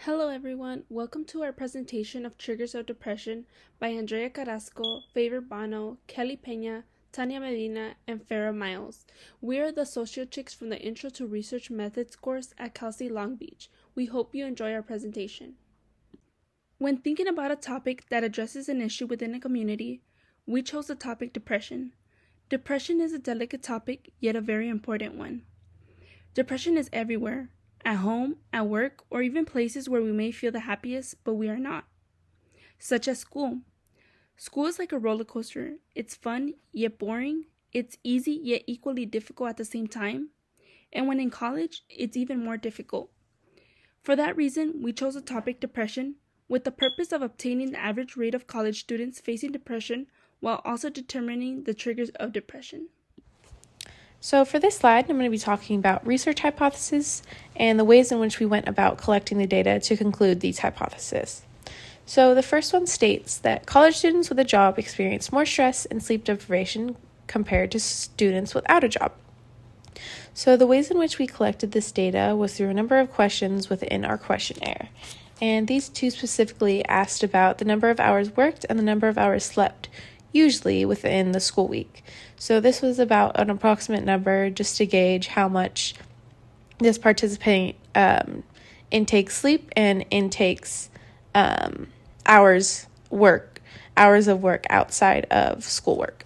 Hello everyone, welcome to our presentation of Triggers of Depression by Andrea Carrasco, Favor Bano, Kelly Peña, Tania Medina, and Farah Miles. We are the Social Chicks from the Intro to Research Methods course at Cal State Long Beach. We hope you enjoy our presentation. When thinking about a topic that addresses an issue within a community, we chose the topic depression. Depression is a delicate topic, yet a very important one. Depression is everywhere. At home, at work, or even places where we may feel the happiest, but we are not. Such as school. School is like a roller coaster. It's fun, yet boring. It's easy, yet equally difficult at the same time. And when in college, it's even more difficult. For that reason, we chose the topic depression with the purpose of obtaining the average rate of college students facing depression while also determining the triggers of depression. So for this slide, I'm going to be talking about research hypotheses and the ways in which we went about collecting the data to conclude these hypotheses. So the first one states that college students with a job experience more stress and sleep deprivation compared to students without a job. So the ways in which we collected this data was through a number of questions within our questionnaire. And these two specifically asked about the number of hours worked and the number of hours slept, usually within the school week. So this was about an approximate number just to gauge how much this participant intakes sleep and intakes hours of work outside of schoolwork.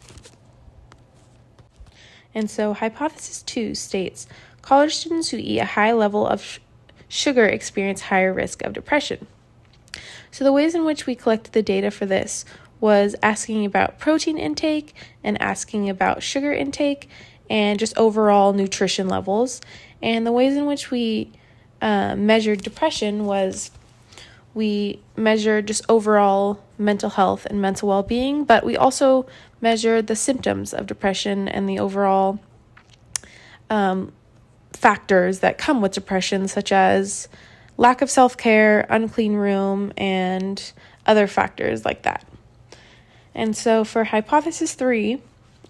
And so hypothesis 2 states college students who eat a high level of sugar experience higher risk of depression. So the ways in which we collected the data for this was asking about protein intake and asking about sugar intake and just overall nutrition levels. And the ways in which we measured depression was we measured just overall mental health and mental well-being, but we also measured the symptoms of depression and the overall factors that come with depression, such as lack of self-care, unclean room, and other factors like that. And so for hypothesis 3,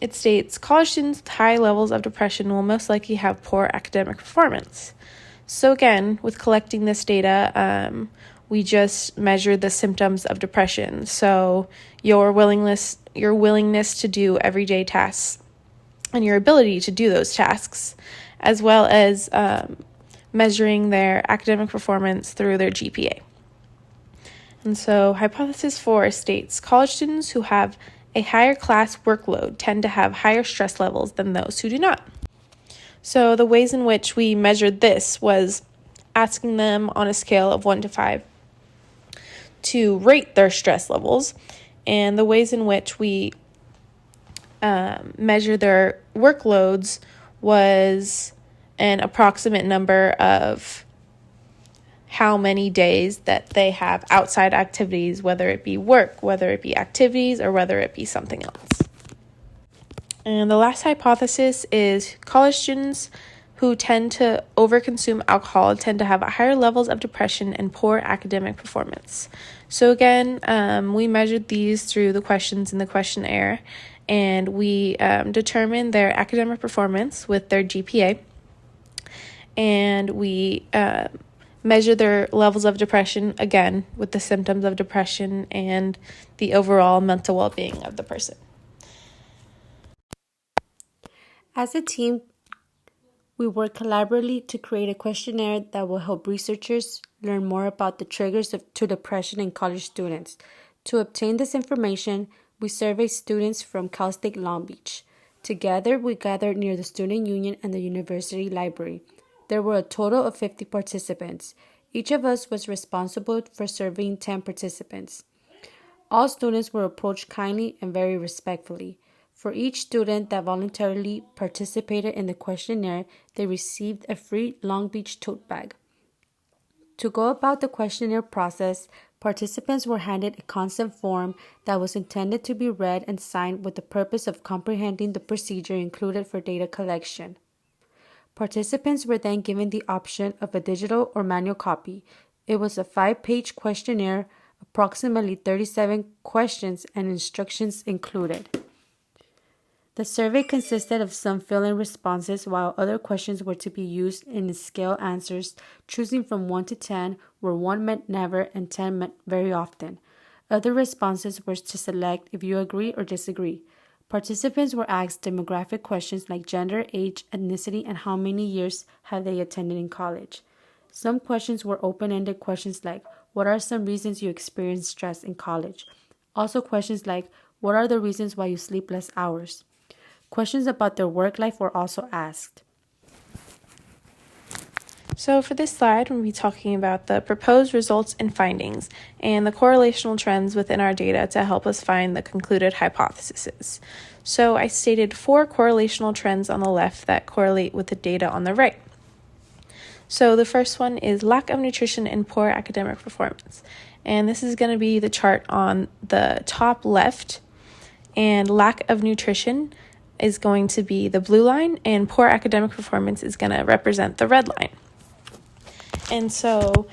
it states college students with high levels of depression will most likely have poor academic performance. So again, with collecting this data, we just measure the symptoms of depression. So your willingness to do everyday tasks and your ability to do those tasks, as well as measuring their academic performance through their GPA. And so hypothesis 4 states college students who have a higher class workload tend to have higher stress levels than those who do not. So the ways in which we measured this was asking them on a scale of 1 to 5 to rate their stress levels, and the ways in which we measure their workloads was an approximate number of how many days that they have outside activities, whether it be work, whether it be activities, or whether it be something else. And the last hypothesis is college students who tend to overconsume alcohol tend to have higher levels of depression and poor academic performance. So again, we measured these through the questions in the questionnaire, and we determined their academic performance with their GPA, and we measure their levels of depression, again, with the symptoms of depression and the overall mental well-being of the person. As a team, we work collaboratively to create a questionnaire that will help researchers learn more about the triggers to depression in college students. To obtain this information, we surveyed students from Cal State Long Beach. Together, we gathered near the Student Union and the University Library. There were a total of 50 participants. Each of us was responsible for surveying 10 participants. All students were approached kindly and very respectfully. For each student that voluntarily participated in the questionnaire, they received a free Long Beach tote bag. To go about the questionnaire process, participants were handed a consent form that was intended to be read and signed with the purpose of comprehending the procedure included for data collection. Participants were then given the option of a digital or manual copy. It was a 5-page questionnaire, approximately 37 questions and instructions included. The survey consisted of some fill-in responses, while other questions were to be used in scale answers, choosing from 1 to 10, where 1 meant never and 10 meant very often. Other responses were to select if you agree or disagree. Participants were asked demographic questions like gender, age, ethnicity, and how many years have they attended in college. Some questions were open-ended questions like, what are some reasons you experience stress in college? Also questions like, what are the reasons why you sleep less hours? Questions about their work life were also asked. So for this slide, we'll be talking about the proposed results and findings and the correlational trends within our data to help us find the concluded hypotheses. So I stated 4 correlational trends on the left that correlate with the data on the right. So the first one is lack of nutrition and poor academic performance. And this is going to be the chart on the top left. And lack of nutrition is going to be the blue line, and poor academic performance is going to represent the red line. And so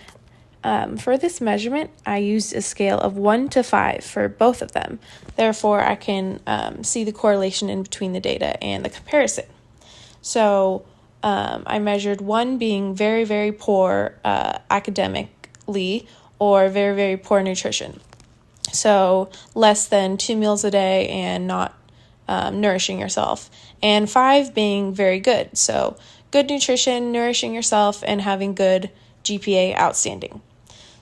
for this measurement, I used a scale of 1 to 5 for both of them. Therefore, I can see the correlation in between the data and the comparison. So I measured 1 being very, very poor academically or very, very poor nutrition. So less than 2 meals a day and not nourishing yourself. And 5 being very good. So good nutrition, nourishing yourself, and having good GPA outstanding.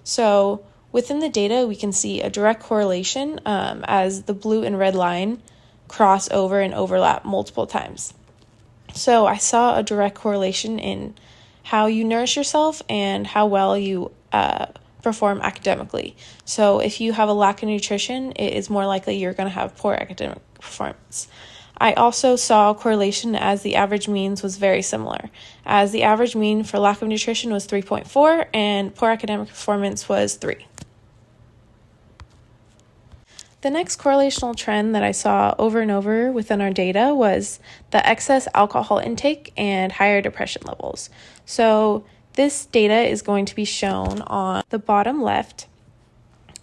So within the data, we can see a direct correlation as the blue and red line cross over and overlap multiple times. So I saw a direct correlation in how you nourish yourself and how well you perform academically. So if you have a lack of nutrition, it is more likely you're going to have poor academic performance. I also saw a correlation as the average means was very similar, as the average mean for lack of nutrition was 3.4 and poor academic performance was 3. The next correlational trend that I saw over and over within our data was the excess alcohol intake and higher depression levels. So this data is going to be shown on the bottom left,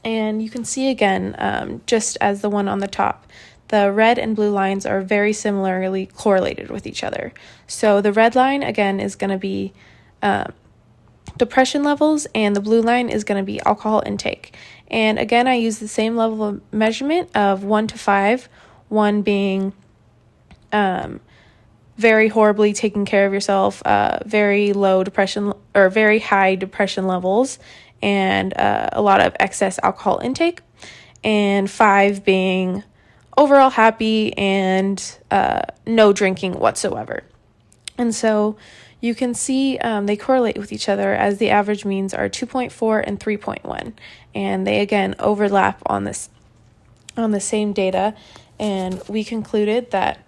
and you can see again, just as the one on the top, the red and blue lines are very similarly correlated with each other. So the red line, again, is going to be depression levels, and the blue line is going to be alcohol intake. And again, I use the same level of measurement of 1 to 5, 1 being very horribly taking care of yourself, very low depression or very high depression levels, and a lot of excess alcohol intake, and 5 being overall happy and no drinking whatsoever. And so you can see they correlate with each other as the average means are 2.4 and 3.1, and they again overlap on the same data. And we concluded that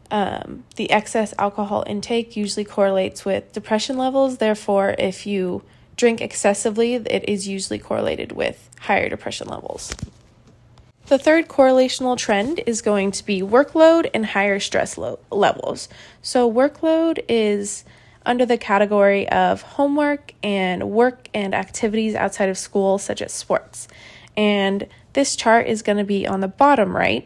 the excess alcohol intake usually correlates with depression levels. Therefore, if you drink excessively, it is usually correlated with higher depression levels. The third correlational trend is going to be workload and higher stress levels. So workload is under the category of homework and work and activities outside of school, such as sports. And this chart is going to be on the bottom right.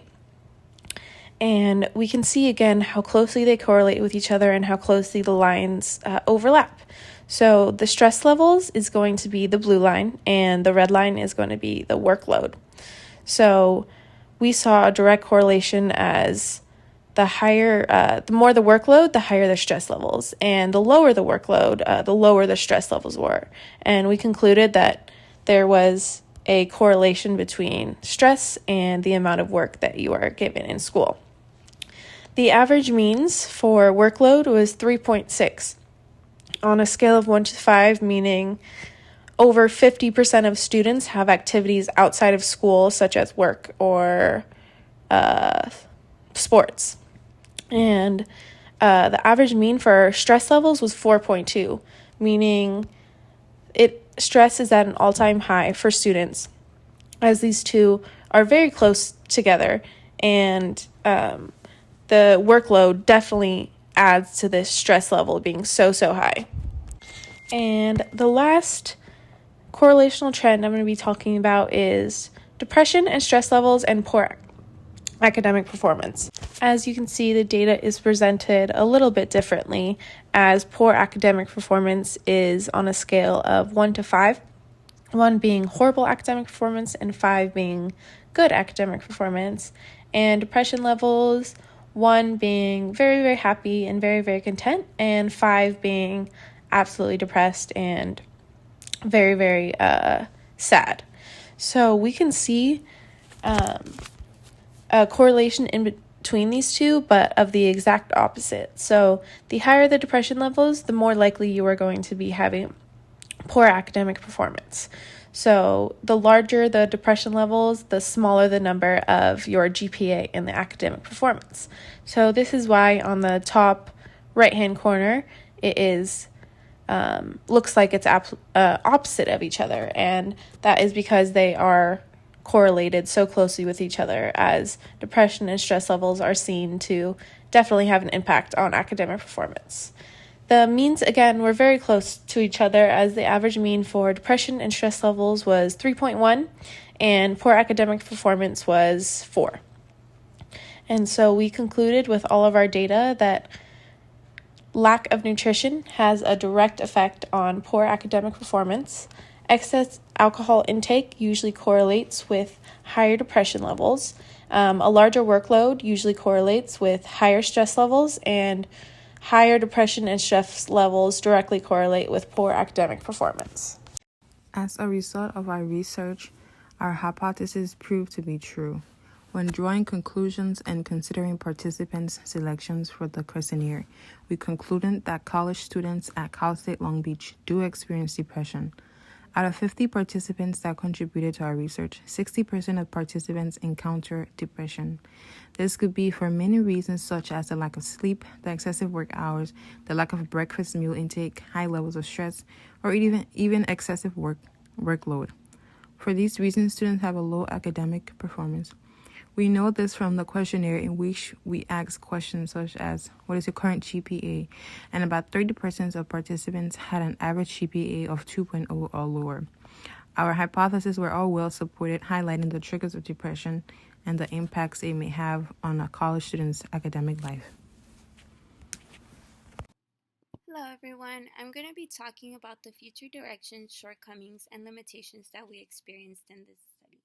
And we can see again how closely they correlate with each other and how closely the lines overlap. So the stress levels is going to be the blue line, and the red line is going to be the workload. So we saw a direct correlation as the more the workload, the higher the stress levels, and the lower the workload, the lower the stress levels were. And we concluded that there was a correlation between stress and the amount of work that you are given in school. The average means for workload was 3.6 on a scale of 1 to 5, meaning over 50% of students have activities outside of school, such as work or sports. And the average mean for stress levels was 4.2, meaning stress is at an all-time high for students, as these two are very close together, and the workload definitely adds to this stress level being so high. And the last correlational trend I'm going to be talking about is depression and stress levels and poor academic performance. As you can see, the data is presented a little bit differently, as poor academic performance is on a scale of 1 to 5, 1 being horrible academic performance and 5 being good academic performance. And depression levels, 1 being very, very happy and very, very content, and 5 being absolutely depressed and very, very sad. So we can see a correlation in between these two, but of the exact opposite. So the higher the depression levels, the more likely you are going to be having poor academic performance. So the larger the depression levels, the smaller the number of your GPA in the academic performance. So this is why on the top right-hand corner, it is looks like it's opposite of each other, and that is because they are correlated so closely with each other, as depression and stress levels are seen to definitely have an impact on academic performance. The means, again, were very close to each other, as the average mean for depression and stress levels was 3.1 and poor academic performance was 4. And so we concluded with all of our data that lack of nutrition has a direct effect on poor academic performance. Excess alcohol intake usually correlates with higher depression levels. A larger workload usually correlates with higher stress levels, and higher depression and stress levels directly correlate with poor academic performance. As a result of our research, our hypothesis proved to be true. When drawing conclusions and considering participants' selections for the questionnaire, we concluded that college students at Cal State Long Beach do experience depression. Out of 50 participants that contributed to our research, 60% of participants encounter depression. This could be for many reasons, such as the lack of sleep, the excessive work hours, the lack of breakfast meal intake, high levels of stress, or even excessive workload. For these reasons, students have a low academic performance. We know this from the questionnaire, in which we ask questions such as, what is your current GPA? And about 30% of participants had an average GPA of 2.0 or lower. Our hypotheses were all well supported, highlighting the triggers of depression and the impacts it may have on a college student's academic life. Hello everyone, I'm going to be talking about the future directions, shortcomings, and limitations that we experienced in this study.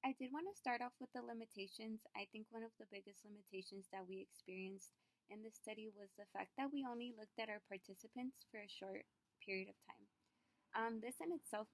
I did want to start off with the limitations. I think one of the biggest limitations that we experienced in this study was the fact that we only looked at our participants for a short period of time. This in itself